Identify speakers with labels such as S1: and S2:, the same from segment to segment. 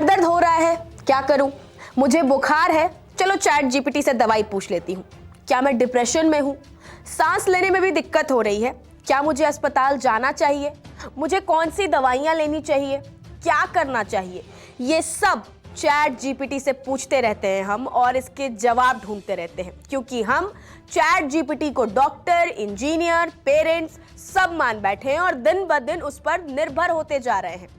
S1: दर्द हो रहा है, क्या करूं? मुझे बुखार है, चलो चैट जीपीटी से दवाई पूछ लेती हूँ। क्या मैं डिप्रेशन में हूँ? सांस लेने में भी दिक्कत हो रही है, क्या मुझे अस्पताल जाना चाहिए? मुझे कौन सी दवाइयाँ लेनी चाहिए? क्या करना चाहिए? ये सब चैट जीपीटी से पूछते रहते हैं हम और इसके जवाब ढूंढते रहते हैं, क्योंकि हम चैट जीपीटी को डॉक्टर, इंजीनियर, पेरेंट्स सब मान बैठे हैं और दिन ब दिन उस पर निर्भर होते जा रहे हैं।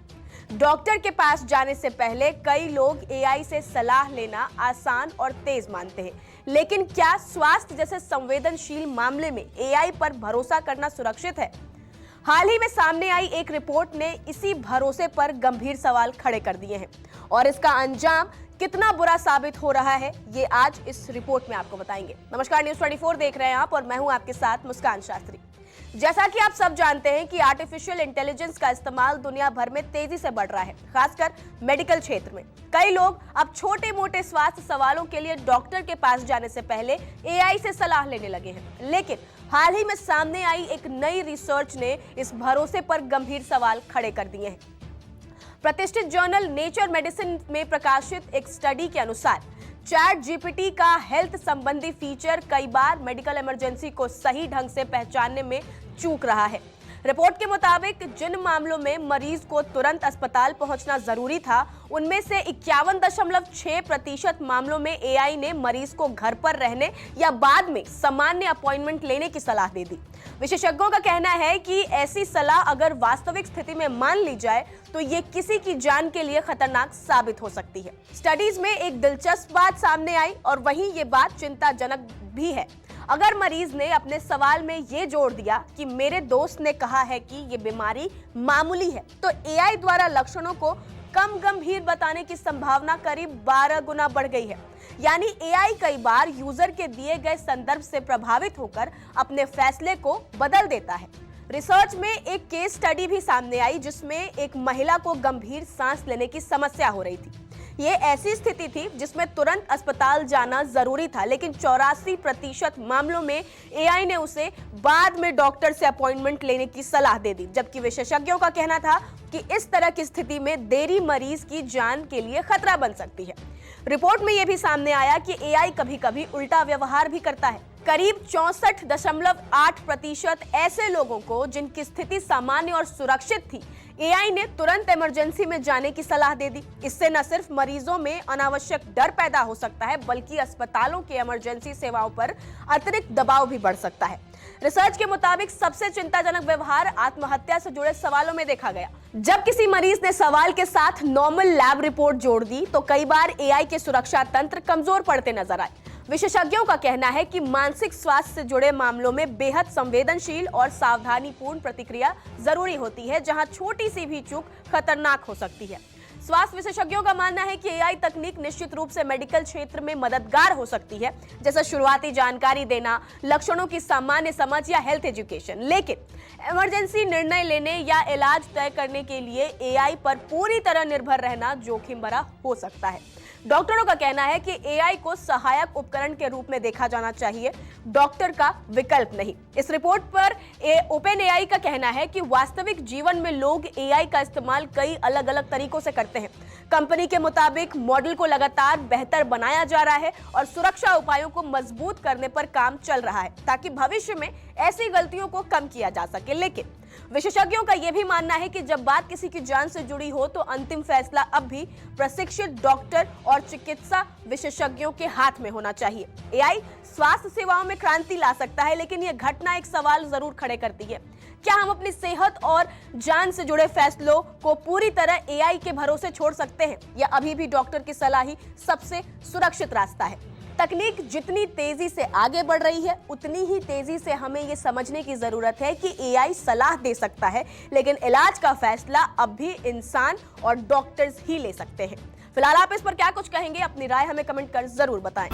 S1: डॉक्टर के पास जाने से पहले कई लोग एआई से सलाह लेना आसान और तेज मानते हैं, लेकिन क्या स्वास्थ्य जैसे संवेदनशील मामले में एआई पर भरोसा करना सुरक्षित है? हाल ही में सामने आई एक रिपोर्ट ने इसी भरोसे पर गंभीर सवाल खड़े कर दिए हैं और इसका अंजाम कितना बुरा साबित हो रहा है, ये आज इस रिपोर्ट में आपको बताएंगे। नमस्कार, न्यूज़ 24 देख रहे हैं आप और मैं हूं आपके साथ मुस्कान शास्त्री। जैसा कि आप सब जानते हैं कि आर्टिफिशियल इंटेलिजेंस का इस्तेमाल दुनिया भर में तेजी से बढ़ रहा है, खासकर मेडिकल क्षेत्र में। कई लोग अब छोटे मोटे स्वास्थ्य सवालों के लिए डॉक्टर के पास जाने से पहले एआई से सलाह लेने लगे हैं। लेकिन हाल ही में सामने आई एक नई रिसर्च ने इस भरोसे पर गंभीर सवाल खड़े कर दिए हैं। प्रतिष्ठित जर्नल नेचर मेडिसिन में प्रकाशित एक स्टडी के अनुसार चैट जीपीटी का हेल्थ संबंधी फीचर कई बार मेडिकल इमरजेंसी को सही ढंग से पहचानने में चूक रहा है। रिपोर्ट के मुताबिक जिन मामलों में मरीज को तुरंत अस्पताल पहुंचना जरूरी था, उनमें से 51.6% मामलों में एआई ने मरीज को घर पर रहने या बाद में सामान्य अपॉइंटमेंट लेने की सलाह दे दी। विशेषज्ञों का कहना है कि ऐसी सलाह अगर वास्तविक स्थिति में मान ली जाए तो ये किसी की जान के लिए खतरनाक साबित हो सकती है। स्टडीज में एक दिलचस्प बात सामने आई और वहीं ये बात चिंताजनक भी है। अगर मरीज ने अपने सवाल में ये जोड़ दिया कि मेरे दोस्त ने कहा है कि ये बीमारी मामूली है, तो एआई द्वारा लक्षणों को कम गंभीर बताने की संभावना करीब 12 गुना बढ़ गई है। यानी एआई कई बार यूजर के दिए गए संदर्भ से प्रभावित होकर अपने फैसले को बदल देता है। रिसर्च में एक केस स्टडी भी सामने आई जिसमें एक महिला को गंभीर सांस लेने की समस्या हो रही थी। ये ऐसी स्थिति थी जिसमें तुरंत अस्पताल जाना जरूरी था, लेकिन 84% मामलों में एआई ने उसे बाद में डॉक्टर से अपॉइंटमेंट लेने की सलाह दे दी, जबकि विशेषज्ञों का कहना था कि इस तरह की स्थिति में देरी मरीज की जान के लिए खतरा बन सकती है। रिपोर्ट में यह भी सामने आया कि एआई कभी-कभी उल्टा व्यवहार भी करता है। करीब 64.8% ऐसे लोगों को जिनकी स्थिति सामान्य और सुरक्षित थी, एआई ने तुरंत इमरजेंसी में जाने की सलाह दे दी। इससे न सिर्फ मरीजों में अनावश्यक डर पैदा हो सकता है, बल्कि अस्पतालों के इमरजेंसी सेवाओं पर अतिरिक्त दबाव भी बढ़ सकता है। रिसर्च के मुताबिक सबसे चिंताजनक व्यवहार आत्महत्या से जुड़े सवालों में देखा गया। जब किसी मरीज ने सवाल के साथ नॉर्मल लैब रिपोर्ट जोड़ दी, तो कई बार एआई के सुरक्षा तंत्र कमजोर पड़ते नजर आए। विशेषज्ञों का कहना है कि मानसिक स्वास्थ्य से जुड़े मामलों में बेहद संवेदनशील और सावधानीपूर्ण प्रतिक्रिया जरूरी होती है, जहां छोटी सी भी चूक खतरनाक हो सकती है। स्वास्थ्य विशेषज्ञों का मानना है कि एआई तकनीक निश्चित रूप से मेडिकल क्षेत्र में मददगार हो सकती है, जैसे शुरुआती जानकारी देना, लक्षणों की सामान्य समझ या हेल्थ एजुकेशन। लेकिन इमरजेंसी निर्णय लेने या इलाज तय करने के लिए एआई पर पूरी तरह निर्भर रहना जोखिम भरा हो सकता है। डॉक्टरों का कहना है कि एआई को सहायक उपकरण के रूप में देखा जाना चाहिए, डॉक्टर का विकल्प नहीं। इस रिपोर्ट पर ओपन एआई का कहना है कि वास्तविक जीवन में लोग एआई का इस्तेमाल कई अलग अलग तरीकों से करते हैं। कंपनी के मुताबिक मॉडल को लगातार बेहतर बनाया जा रहा है और सुरक्षा उपायों को मजबूत करने पर काम चल रहा है, ताकि भविष्य में ऐसी गलतियों को कम किया जा सके। लेकिन विशेषज्ञों का यह भी मानना है कि जब बात किसी की जान से जुड़ी हो, तो अंतिम फैसला अब भी प्रशिक्षित डॉक्टर और चिकित्सा विशेषज्ञों के हाथ में होना चाहिए। एआई स्वास्थ्य सेवाओं में क्रांति ला सकता है, लेकिन यह घटना एक सवाल जरूर खड़े करती है। क्या हम अपनी सेहत और जान से जुड़े फैसलों को पूरी तरह एआई के भरोसे छोड़ सकते हैं, या अभी भी डॉक्टर की सलाह ही सबसे सुरक्षित रास्ता है? तकनीक जितनी तेजी से आगे बढ़ रही है, उतनी ही तेजी से हमें ये समझने की जरूरत है कि एआई सलाह दे सकता है, लेकिन इलाज का फैसला अब भी इंसान और डॉक्टर्स ही ले सकते हैं। फिलहाल आप इस पर क्या कुछ कहेंगे? अपनी राय हमें कमेंट कर जरूर बताएं।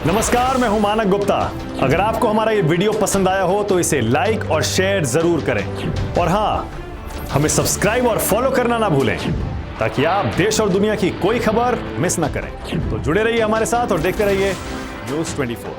S2: नमस्कार, मैं हूं मानक गुप्ता। अगर आपको हमारा ये वीडियो पसंद आया हो तो इसे लाइक और शेयर जरूर करें, और हाँ, हमें सब्सक्राइब और फॉलो करना ना भूलें, ताकि आप देश और दुनिया की कोई खबर मिस ना करें। तो जुड़े रहिए हमारे साथ और देखते रहिए न्यूज़ 24।